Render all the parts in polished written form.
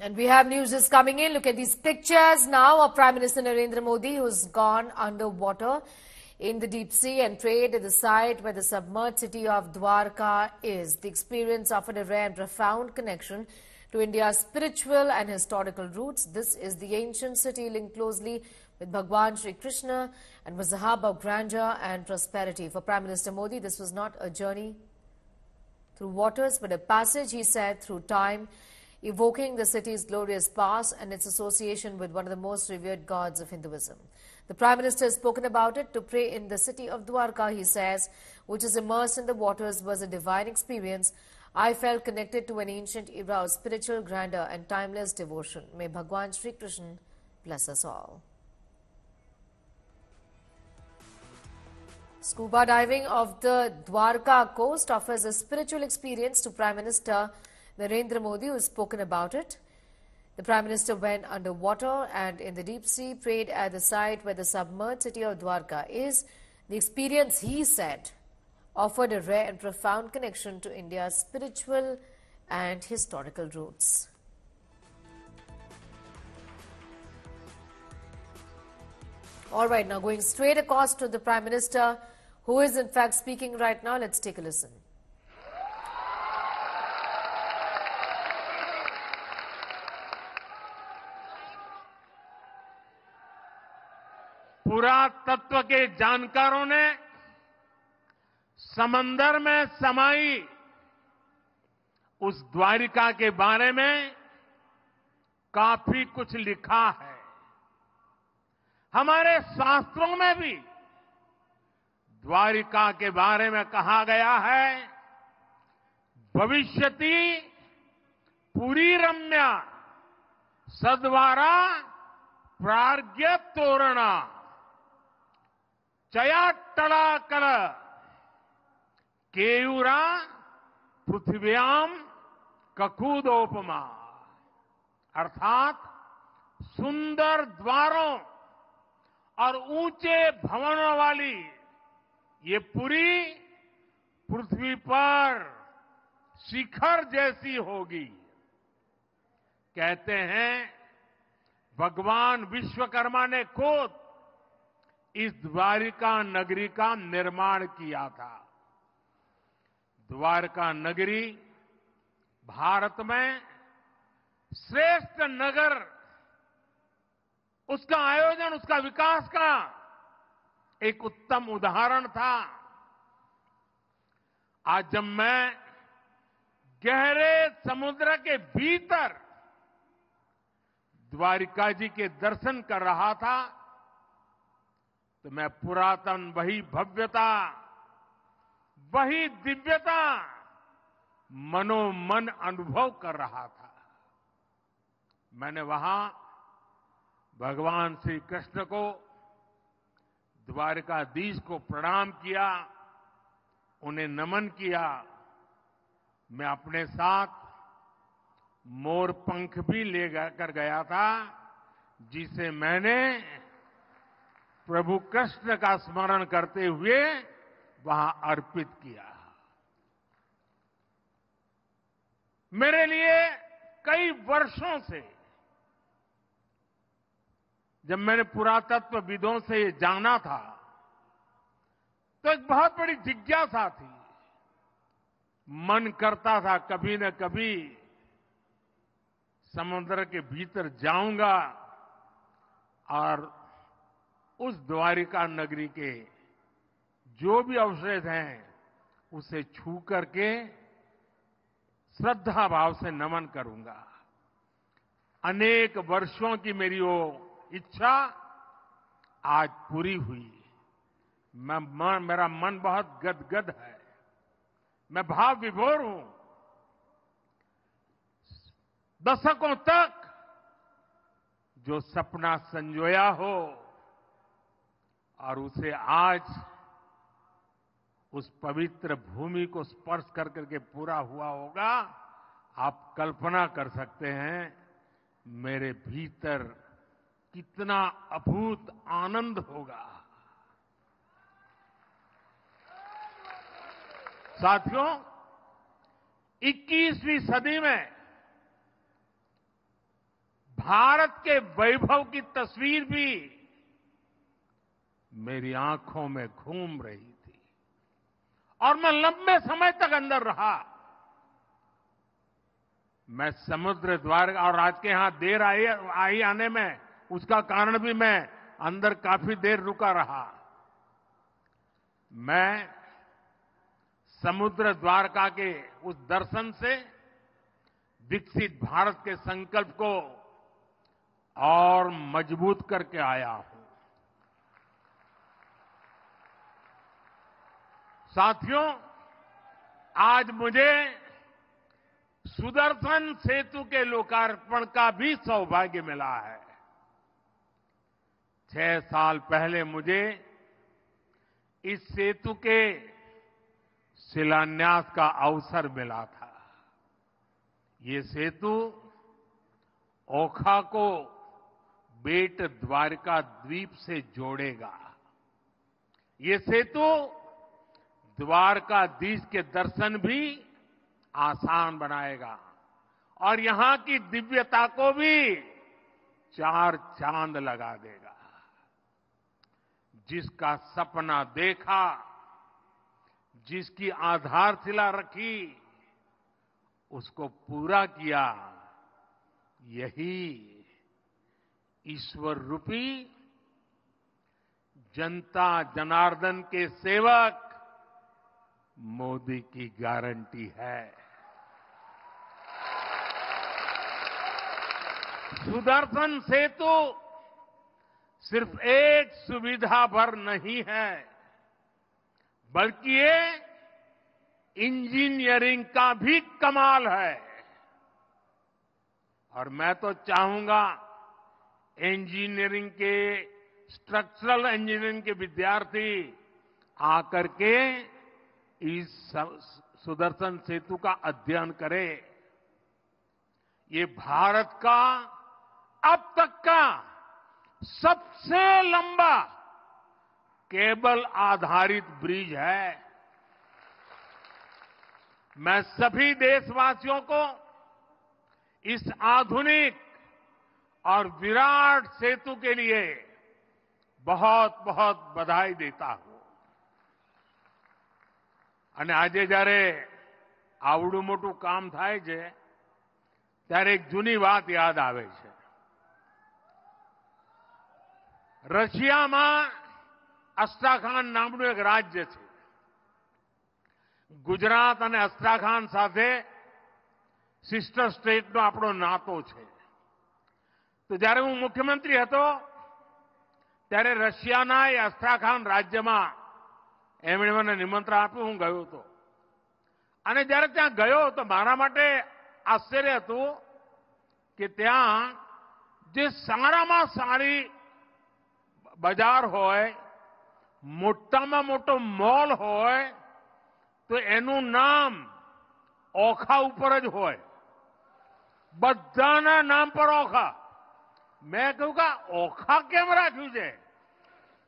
And we have news just coming in. Look at these pictures now of Prime Minister Narendra Modi, who's gone underwater in the deep sea and prayed at the site where the submerged city of Dwarka is. The experience offered a rare and profound connection to India's spiritual and historical roots. This is the ancient city linked closely with Bhagwan Sri Krishna and was a hub of grandeur and prosperity. For Prime Minister Modi, this was not a journey through waters, but a passage, he said, through time, evoking the city's glorious past and its association with one of the most revered gods of Hinduism. The Prime Minister has spoken about it. To pray in the city of Dwarka, he says, which is immersed in the waters, was a divine experience. I felt connected to an ancient era of spiritual grandeur and timeless devotion. May Bhagwan Sri Krishna bless us all. Scuba diving off the Dwarka coast offers a spiritual experience to Prime Minister Narendra Modi, who has spoken about it. The Prime Minister went underwater and in the deep sea, prayed at the site where the submerged city of Dwarka is. The experience, he said, offered a rare and profound connection to India's spiritual and historical roots. All right, now going straight across to the Prime Minister, who is in fact speaking right now. Let's take a listen. पुरातत्व के जानकारों ने समंदर में समाई उस द्वारिका के बारे में काफी कुछ लिखा है। हमारे शास्त्रों में भी द्वारिका के बारे में कहा गया है, भविष्यति पुरी रम्या सद्वारा प्राज्ञ तोरणा चयाट्टलाकल केयूरा पृथ्व्याम ककूदोपमा, अर्थात सुंदर द्वारों और ऊंचे भवनों वाली ये पुरी पृथ्वी पर शिखर जैसी होगी। कहते हैं भगवान विश्वकर्मा ने खुद इस द्वारिका नगरी का निर्माण किया था। द्वारका नगरी भारत में श्रेष्ठ नगर, उसका आयोजन, उसका विकास का एक उत्तम उदाहरण था। आज जब मैं गहरे समुद्र के भीतर द्वारिका जी के दर्शन कर रहा था तो मैं पुरातन वही भव्यता, वही दिव्यता मनोमन अनुभव कर रहा था। मैंने वहां भगवान श्री कृष्ण को, द्वारकाधीश को प्रणाम किया, उन्हें नमन किया। मैं अपने साथ मोर पंख भी ले कर गया था, जिसे मैंने प्रभु कृष्ण का स्मरण करते हुए वहां अर्पित किया। मेरे लिए कई वर्षों से, जब मैंने पुरातत्वविदों से ये जाना था, तो एक बहुत बड़ी जिज्ञासा थी। मन करता था कभी न कभी समुद्र के भीतर जाऊंगा और उस द्वारिका नगरी के जो भी अवशेष हैं उसे छू करके श्रद्धा भाव से नमन करूंगा। अनेक वर्षों की मेरी वो इच्छा आज पूरी हुई। मेरा मन बहुत गदगद है, मैं भाव विभोर हूं। दशकों तक जो सपना संजोया हो और उसे आज उस पवित्र भूमि को स्पर्श कर करके पूरा हुआ होगा, आप कल्पना कर सकते हैं मेरे भीतर कितना अभूत आनंद होगा। साथियों, 21वीं सदी में भारत के वैभव की तस्वीर भी मेरी आंखों में घूम रही थी और मैं लंबे समय तक अंदर रहा। मैं समुद्र द्वार और आज के यहां देर आई आने में उसका कारण भी मैं अंदर काफी देर रुका रहा। मैं समुद्र द्वारका के उस दर्शन से विकसित भारत के संकल्प को और मजबूत करके आया हूं। साथियों, आज मुझे सुदर्शन सेतु के लोकार्पण का भी सौभाग्य मिला है। 6 साल पहले मुझे इस सेतु के शिलान्यास का अवसर मिला था। ये सेतु ओखा को बेट द्वारका द्वीप से जोड़ेगा। ये सेतु द्वारकाधीश के दर्शन भी आसान बनाएगा और यहां की दिव्यता को भी 4 चांद लगा देगा। जिसका सपना देखा, जिसकी आधारशिला रखी, उसको पूरा किया, यही ईश्वर रूपी जनता जनार्दन के सेवक मोदी की गारंटी है। सुदर्शन सेतु सिर्फ एक सुविधा भर नहीं है, बल्कि ये इंजीनियरिंग का भी कमाल है। और मैं तो चाहूंगा इंजीनियरिंग के, स्ट्रक्चरल इंजीनियरिंग के विद्यार्थी आकर के इस सुदर्शन सेतु का अध्ययन करें। ये भारत का अब तक का सबसे लंबा केबल आधारित ब्रिज है। मैं सभी देशवासियों को इस आधुनिक और विराट सेतु के लिए बहुत बहुत बधाई देता हूं। અને આજે જ્યારે આવડું મોટું કામ થાય છે ત્યારે એક જૂની વાત યાદ આવે છે। રશિયામાં અસ્ટ્રાખાન નામનું એક રાજ્ય છે। ગુજરાત અને અસ્ટ્રાખાન સાથે સિસ્ટર સ્ટેટનો આપણો નાતો છે। તો જ્યારે હું મુખ્યમંત્રી હતો ત્યારે રશિયાના એ અસ્ટ્રાખાન રાજ્યમાં એમણે મને નિમંત્રણ આપ્યું, હું ગયો હતો। અને જ્યારે ત્યાં ગયો તો મારા માટે આશ્ચર્ય હતું કે ત્યાં જે સારામાં સારી બજાર હોય, મોટામાં મોટો મોલ હોય, તો એનું નામ ઓખા ઉપર જ હોય। બધાના નામ પર ઓખા। મેં કહ્યું કે ઓખા કેમ રાખ્યું છે?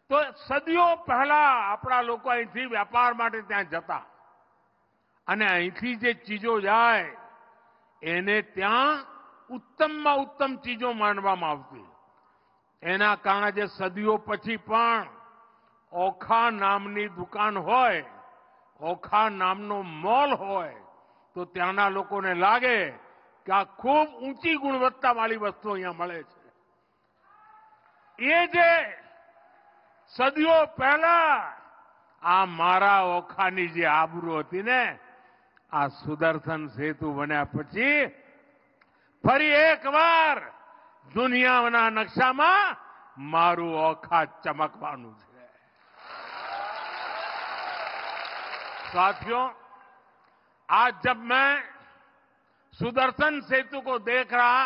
તો સદીઓ પહેલા આપણા લોકો અહીંથી વેપાર માટે ત્યાં જતા અને અહીંથી જે ચીજો જાય એને ત્યાં ઉત્તમમાં ઉત્તમ ચીજો માનવામાં આવતી। એના કારણે જે સદીઓ પછી પણ ઓખા નામની દુકાન હોય, ઓખા નામનો મોલ હોય, તો ત્યાંના લોકોને લાગે કે આ ખૂબ ઊંચી ગુણવત્તાવાળી વસ્તુ અહીંયા મળે છે। એ જે સદીઓ પહેલા આ મારા ઓખાની જે આબરૂ હતી ને, આ સુદર્શન સેતુ બન્યા પછી ફરી એકવાર દુનિયાના નકશામાં મારું ઓખા ચમકવાનું છે। साथियों, आज जब मैं सुदर्शन सेतु को देख रहा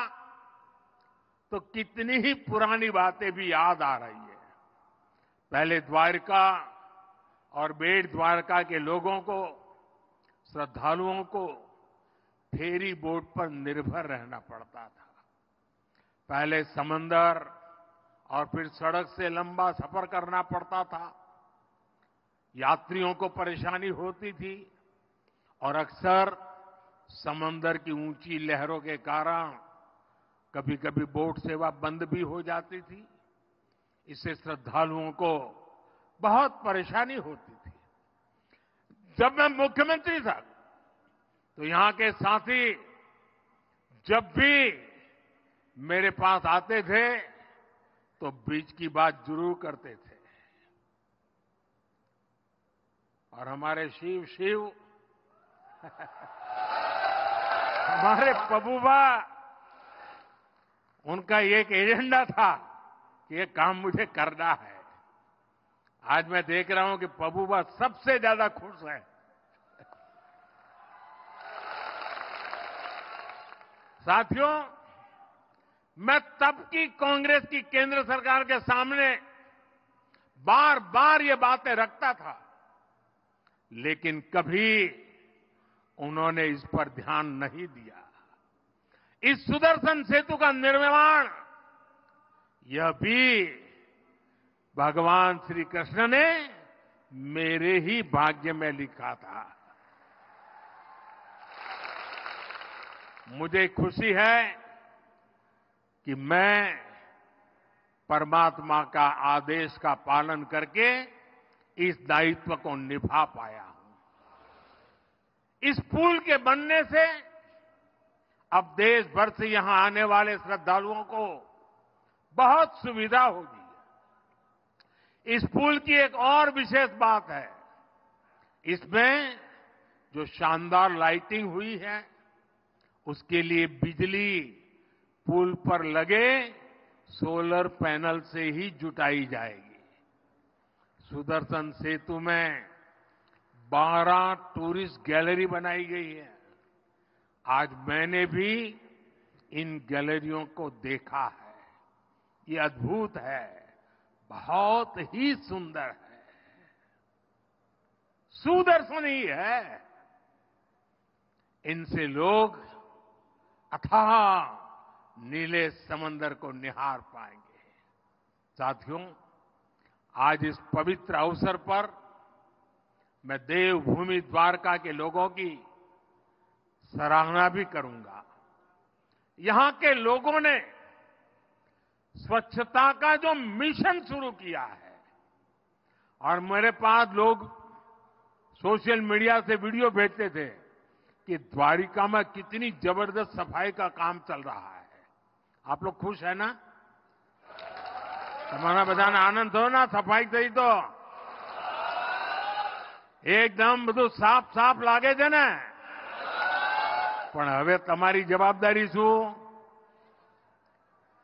तो कितनी ही पुरानी बातें भी याद आ रही है। पहले द्वारका और बेट द्वारका के लोगों को, श्रद्धालुओं को फेरी बोट पर निर्भर रहना पड़ता था। पहले समंदर और फिर सड़क से लंबा सफर करना पड़ता था। यात्रियों को परेशानी होती थी और अक्सर समंदर की ऊंची लहरों के कारण कभी कभी बोट सेवा बंद भी हो जाती थी। इससे श्रद्धालुओं को बहुत परेशानी होती थी। जब मैं मुख्यमंत्री था तो यहां के साथी जब भी मेरे पास आते थे तो ब्रिज की बात जरूर करते थे। और हमारे शिव हमारे पबूबा, उनका एक एजेंडा था कि ये काम मुझे करना है। आज मैं देख रहा हूं कि पबूबा सबसे ज्यादा खुश है। साथियों, मैं तब की कांग्रेस की केंद्र सरकार के सामने बार बार ये बातें रखता था, लेकिन कभी उन्होंने इस पर ध्यान नहीं दिया। इस सुदर्शन सेतु का निर्माण यह भी भगवान श्री कृष्ण ने मेरे ही भाग्य में लिखा था। मुझे खुशी है कि मैं परमात्मा का आदेश का पालन करके इस दायित्व को निभा पाया हूं। इस पुल के बनने से अब देश भर से यहां आने वाले श्रद्धालुओं को बहुत सुविधा होगी। इस पुल की एक और विशेष बात है, इसमें जो शानदार लाइटिंग हुई है उसके लिए बिजली पुल पर लगे सोलर पैनल से ही जुटाई जाएगी। सुदर्शन सेतु में 12 टूरिस्ट गैलरी बनाई गई है। आज मैंने भी इन गैलरियों को देखा है। ये अद्भुत है, बहुत ही सुंदर है, सुदर्शन ही है। इनसे लोग अथाह नीले समंदर को निहार पाएंगे। साथियों, आज इस पवित्र अवसर पर मैं देवभूमि द्वारका के लोगों की सराहना भी करूंगा। यहां के लोगों ने स्वच्छता का जो मिशन शुरू किया है, और मेरे पास लोग सोशल मीडिया से वीडियो भेजते थे कि द्वारिका में कितनी जबरदस्त सफाई का काम चल रहा है। आप लोग खुश है ना? तुम्हारा बधाना आनंद हो ना? सफाई थी तो એકદમ બધું સાફ સાફ લાગે છે ને? પણ હવે તમારી જવાબદારી શું?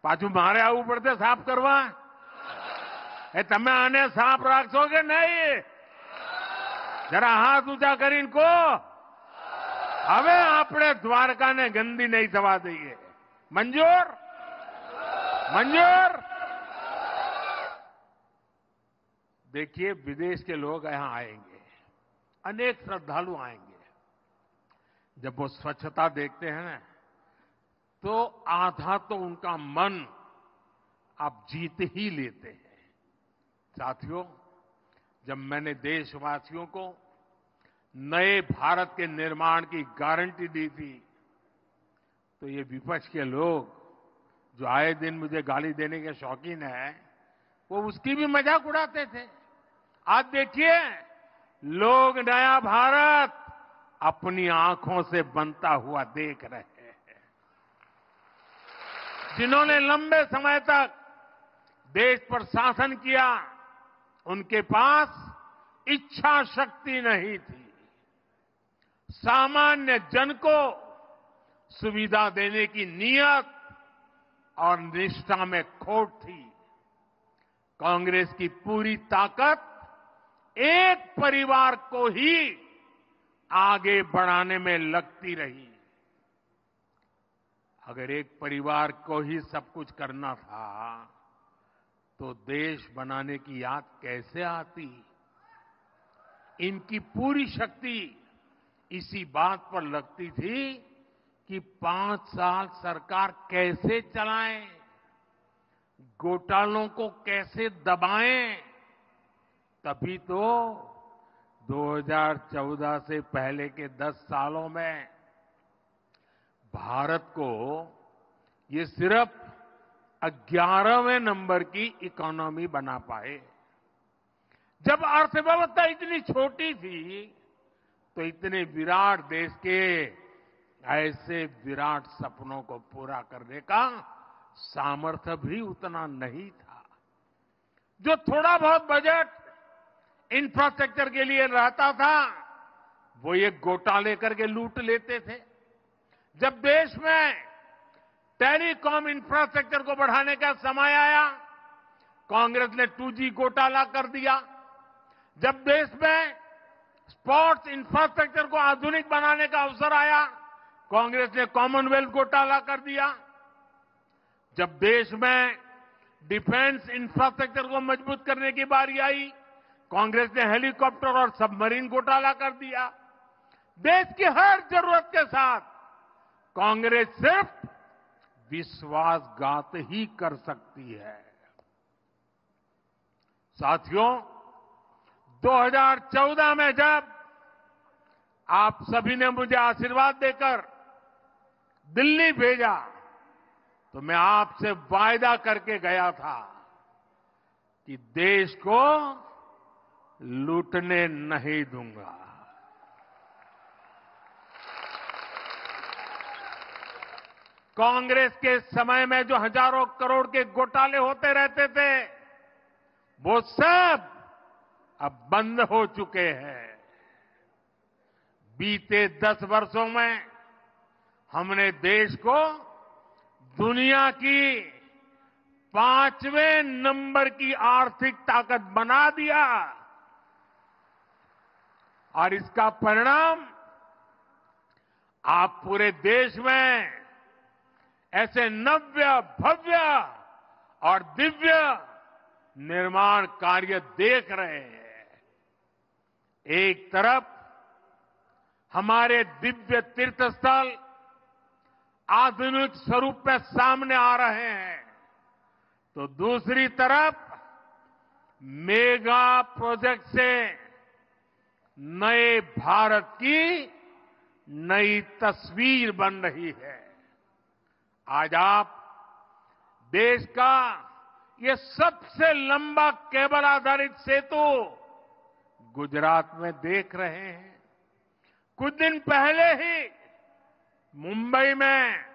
પાછું મારે આવવું પડશે સાફ કરવા? એ તમે આને સાફ રાખશો કે નહીં? જરા હાથ ઊંચા કરીને કહો, હવે આપણે દ્વારકાને ગંદી નહીં થવા દઈએ। મંજૂર? મંજૂર? देखिए, विदेश के लोग यहां आएंगे, अनेक श्रद्धालु आएंगे। जब वो स्वच्छता देखते हैं ना, तो आधा तो उनका मन आप जीत ही लेते हैं। साथियों, जब मैंने देशवासियों को नए भारत के निर्माण की गारंटी दी थी, तो ये विपक्ष के लोग जो आए दिन मुझे गाली देने के शौकीन हैं, वो उसकी भी मजाक उड़ाते थे। आज देखिए, लोग नया भारत अपनी आंखों से बनता हुआ देख रहे हैं। जिन्होंने लंबे समय तक देश पर शासन किया, उनके पास इच्छा शक्ति नहीं थी। सामान्य जन को सुविधा देने की नीयत और निष्ठा में खोट थी। कांग्रेस की पूरी ताकत एक परिवार को ही आगे बढ़ाने में लगती रही। अगर एक परिवार को ही सब कुछ करना था, तो देश बनाने की याद कैसे आती? इनकी पूरी शक्ति इसी बात पर लगती थी कि 5 साल सरकार कैसे चलाएं, घोटालों को कैसे दबाएं। तभी तो 2014 से पहले के 10 सालों में भारत को ये सिर्फ 11वें नंबर की इकोनॉमी बना पाए। जब अर्थव्यवस्था इतनी छोटी थी तो इतने विराट देश के ऐसे विराट सपनों को पूरा करने का सामर्थ्य भी उतना नहीं था। जो थोड़ा बहुत बजट इंफ्रास्ट्रक्चर के लिए रहता था वो ये घोटाले करके लूट लेते थे। जब देश में टेलीकॉम इंफ्रास्ट्रक्चर को बढ़ाने का समय आया, कांग्रेस ने 2G घोटाला कर दिया। जब देश में स्पोर्ट्स इंफ्रास्ट्रक्चर को आधुनिक बनाने का अवसर आया, कांग्रेस ने कॉमनवेल्थ घोटाला कर दिया। जब देश में डिफेंस इंफ्रास्ट्रक्चर को मजबूत करने की बारी आई, कांग्रेस ने हेलीकॉप्टर और सबमरीन घोटाला कर दिया। देश की हर जरूरत के साथ कांग्रेस सिर्फ विश्वासघात ही कर सकती है। साथियों, 2014 में जब आप सभी ने मुझे आशीर्वाद देकर दिल्ली भेजा तो मैं आपसे वायदा करके गया था कि देश को लूटने नहीं दूंगा। कांग्रेस के समय में जो हजारों करोड़ के घोटाले होते रहते थे वो सब अब बंद हो चुके हैं। बीते 10 वर्षों में हमने देश को दुनिया की 5वें नंबर की आर्थिक ताकत बना दिया और इसका परिणाम आप पूरे देश में ऐसे नव्य, भव्य और दिव्य निर्माण कार्य देख रहे हैं। एक तरफ हमारे दिव्य तीर्थ स्थल आधुनिक स्वरूप में सामने आ रहे हैं तो दूसरी तरफ मेगा प्रोजेक्ट से नए भारत की नई तस्वीर बन रही है। आज आप देश का ये सबसे लंबा केबल आधारित सेतु गुजरात में देख रहे हैं। कुछ दिन पहले ही मुंबई में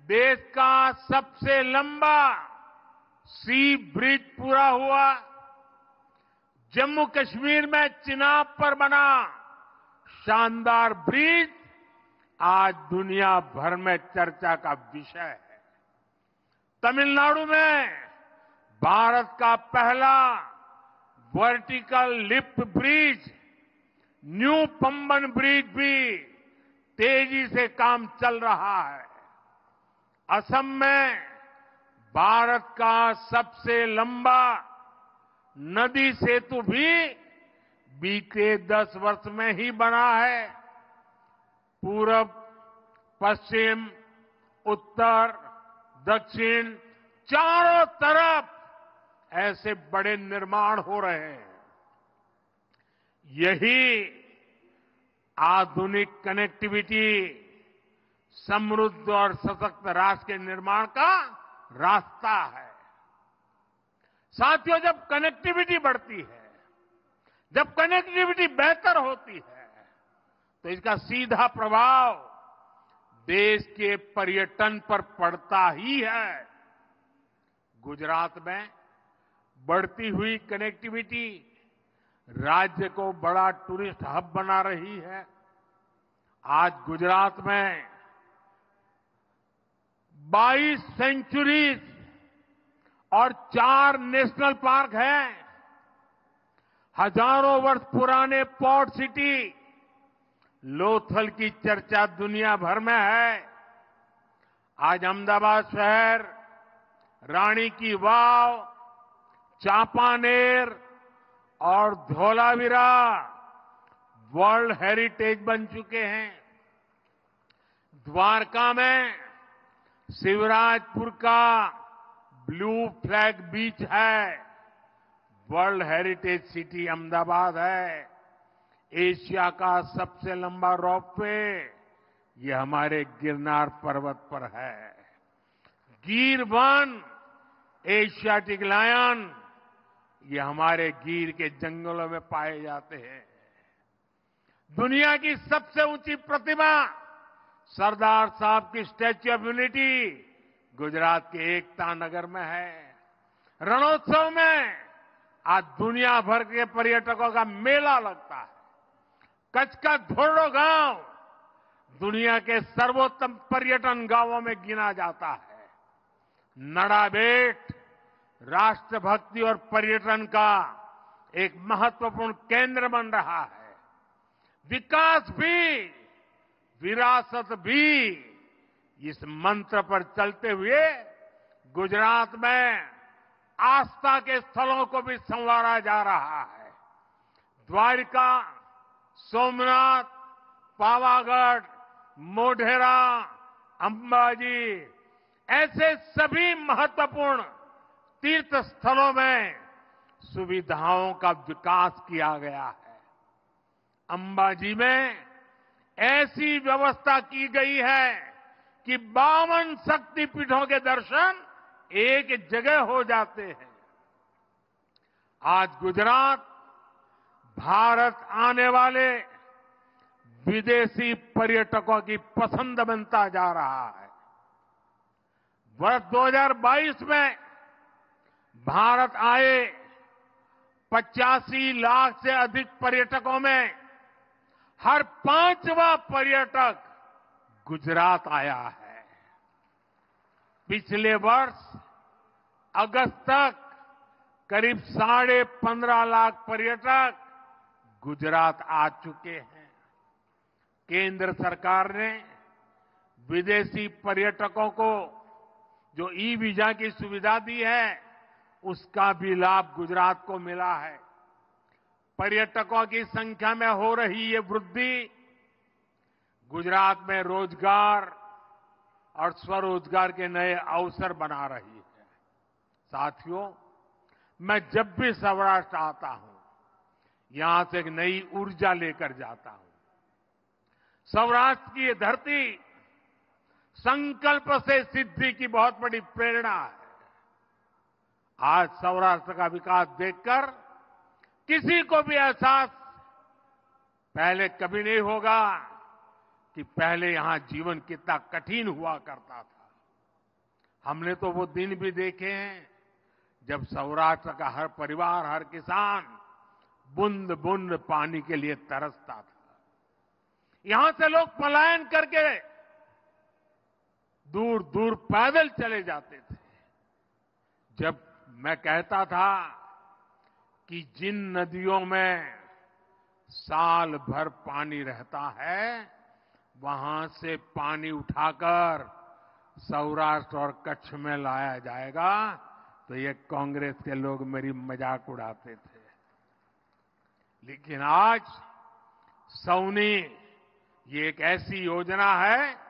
देश का सबसे लंबा सी ब्रिज पूरा हुआ। जम्मू कश्मीर में चिनाब पर बना शानदार ब्रिज आज दुनिया भर में चर्चा का विषय है। तमिलनाडु में भारत का पहला vertical lift bridge new Pamban bridge भी तेजी से काम चल रहा है। असम में भारत का सबसे लंबा नदी सेतु भी बीते 10 वर्ष में ही बना है। पूरब, पश्चिम, उत्तर, दक्षिण चारों तरफ ऐसे बड़े निर्माण हो रहे हैं। यही आधुनिक कनेक्टिविटी समृद्ध और सशक्त राष्ट्र के निर्माण का रास्ता है। साथियों, जब कनेक्टिविटी बढ़ती है, जब कनेक्टिविटी बेहतर होती है तो इसका सीधा प्रभाव देश के पर्यटन पर पड़ता ही है। गुजरात में बढ़ती हुई कनेक्टिविटी राज्य को बड़ा टूरिस्ट हब बना रही है। आज गुजरात में 22 सेंचुरीज और 4 नेशनल पार्क हैं। हजारों वर्ष पुराने पोर्ट सिटी लोथल की चर्चा दुनिया भर में है। आज अहमदाबाद शहर, रानी की वाव, चांपानेर और धोलावीरा वर्ल्ड हेरिटेज बन चुके हैं। द्वारका में शिवराजपुर का ब्लू फ्लैग बीच है। वर्ल्ड हेरिटेज सिटी अहमदाबाद है। एशिया का सबसे लंबा रोपवे ये हमारे गिरनार पर्वत पर है। गिर वन, एशियाटिक लायन, ये हमारे गिर के जंगलों में पाए जाते हैं। दुनिया की सबसे ऊंची प्रतिमा सरदार साहब की स्टैच्यू ऑफ यूनिटी गुजरात के एकता नगर में है। रणोत्सव में आज दुनिया भर के पर्यटकों का मेला लगता है। कच्छ का धोरडो गांव दुनिया के सर्वोत्तम पर्यटन गांवों में गिना जाता है। नड़ाबेट राष्ट्रभक्ति और पर्यटन का एक महत्वपूर्ण केंद्र बन रहा है। विकास भी, विरासत भी, इस मंत्र पर चलते हुए गुजरात में आस्था के स्थलों को भी संवारा जा रहा है। द्वारका, सोमनाथ, पावागढ़, मोढेरा, अंबाजी, ऐसे सभी महत्वपूर्ण तीर्थ स्थलों में सुविधाओं का विकास किया गया है। अंबाजी में ऐसी व्यवस्था की गई है कि 52 शक्तिपीठों के दर्शन एक जगह हो जाते हैं। आज गुजरात भारत आने वाले विदेशी पर्यटकों की पसंद बनता जा रहा है। वर्ष 2022 में भारत आए 85 लाख से अधिक पर्यटकों में हर 5वां पर्यटक गुजरात आया है। पिछले वर्ष अगस्त तक करीब 15.5 लाख पर्यटक गुजरात आ चुके हैं। केंद्र सरकार ने विदेशी पर्यटकों को जो ई वीजा की सुविधा दी है, उसका भी लाभ गुजरात को मिला है। पर्यटकों की संख्या में हो रही ये वृद्धि गुजरात में रोजगार और स्वरोजगार के नए अवसर बना रही है। साथियों, मैं जब भी सौराष्ट्र आता हूं, यहां से एक नई ऊर्जा लेकर जाता हूं। सौराष्ट्र की ये धरती संकल्प से सिद्धि की बहुत बड़ी प्रेरणा है। आज सौराष्ट्र का विकास देखकर किसी को भी एहसास पहले कभी नहीं होगा कि पहले यहां जीवन कितना कठिन हुआ करता था। हमने तो वो दिन भी देखे हैं जब सौराष्ट्र का हर परिवार, हर किसान बूंद बूंद पानी के लिए तरसता था। यहां से लोग पलायन करके दूर दूर पैदल चले जाते थे। जब मैं कहता था कि जिन नदियों में साल भर पानी रहता है, वहां से पानी उठाकर सौराष्ट्र और कच्छ में लाया जाएगा, तो ये कांग्रेस के लोग मेरी मजाक उड़ाते थे। लेकिन आज सौनी ये एक ऐसी योजना है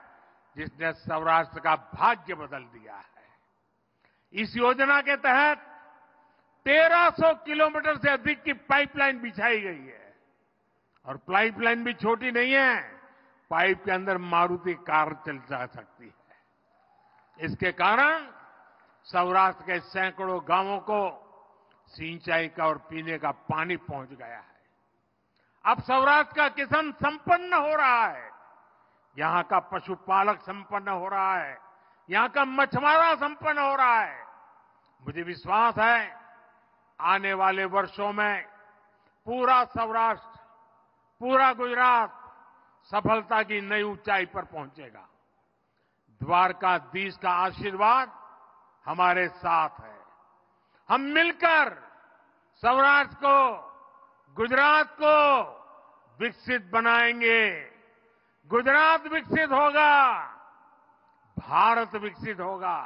जिसने सौराष्ट्र का भाग्य बदल दिया है। इस योजना के तहत 1300 किलोमीटर से अधिक की पाइपलाइन बिछाई गई है। और पाइपलाइन भी छोटी नहीं है, पाइप के अंदर मारुति कार चल जा सकती है। इसके कारण सौराष्ट्र के सैकड़ों गांवों को सिंचाई का और पीने का पानी पहुंच गया है। अब सौराष्ट्र का किसान संपन्न हो रहा है, यहां का पशुपालक संपन्न हो रहा है, यहां का मछुआरा संपन्न हो रहा है। मुझे विश्वास है आने वाले वर्षों में पूरा सौराष्ट्र, पूरा गुजरात सफलता की नई ऊंचाई पर पहुंचेगा। द्वारकाधीश का आशीर्वाद हमारे साथ है। हम मिलकर सौराष्ट्र को, गुजरात को विकसित बनाएंगे। गुजरात विकसित होगा, भारत विकसित होगा।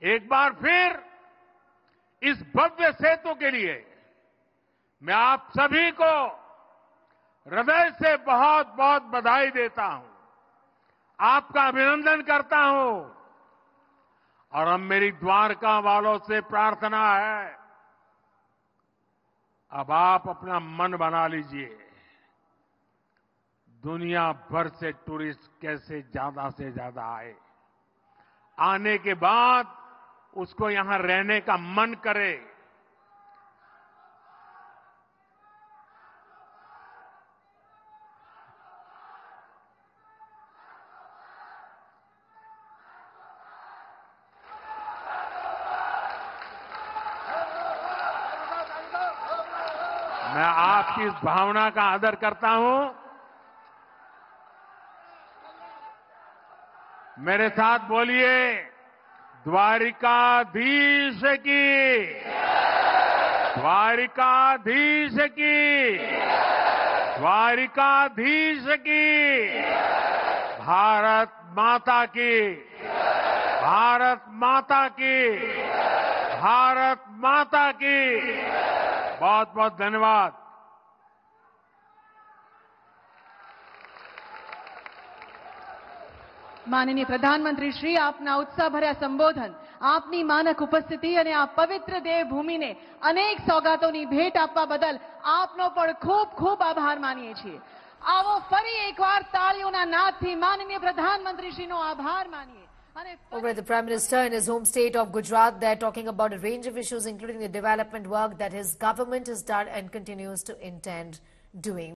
एक बार फिर इस भव्य सेतु के लिए मैं आप सभी को हृदय से बहुत बहुत बधाई देता हूं, आपका अभिनंदन करता हूं। और अब मेरी द्वारका वालों से प्रार्थना है, अब आप अपना मन बना लीजिए। दुनिया भर से टूरिस्ट कैसे ज्यादा से ज्यादा आए। आने के बाद उसको यहां रहने का मन करे। मैं आपकी इस भावना का आदर करता हूं। मेरे साथ बोलिए, द्वारिकाधीश की, द्वारिकाधीश की, द्वारिकाधीश की, भारत माता की, भारत माता की, भारत माता की। बहुत बहुत धन्यवाद। માનનીય પ્રધાનમંત્રી શ્રી, આપના ઉત્સાહભર્યા સંબોધન, આપની માનક ઉપસ્થિતિ અને આ પવિત્ર દેવભૂમિને અનેક સોગાતોની ભેટ આપવા બદલ આપનો પણ ખૂબ ખૂબ આભાર માનીએ છીએ। આવો ફરી એકવાર તાળીઓના નાદથી માનનીય પ્રધાનમંત્રીશ્રીનો આભાર માનીએ। Over the Prime Minister in his home state of Gujarat, they're talking about a range of issues, including the development work that his government has done and continues to intend doing.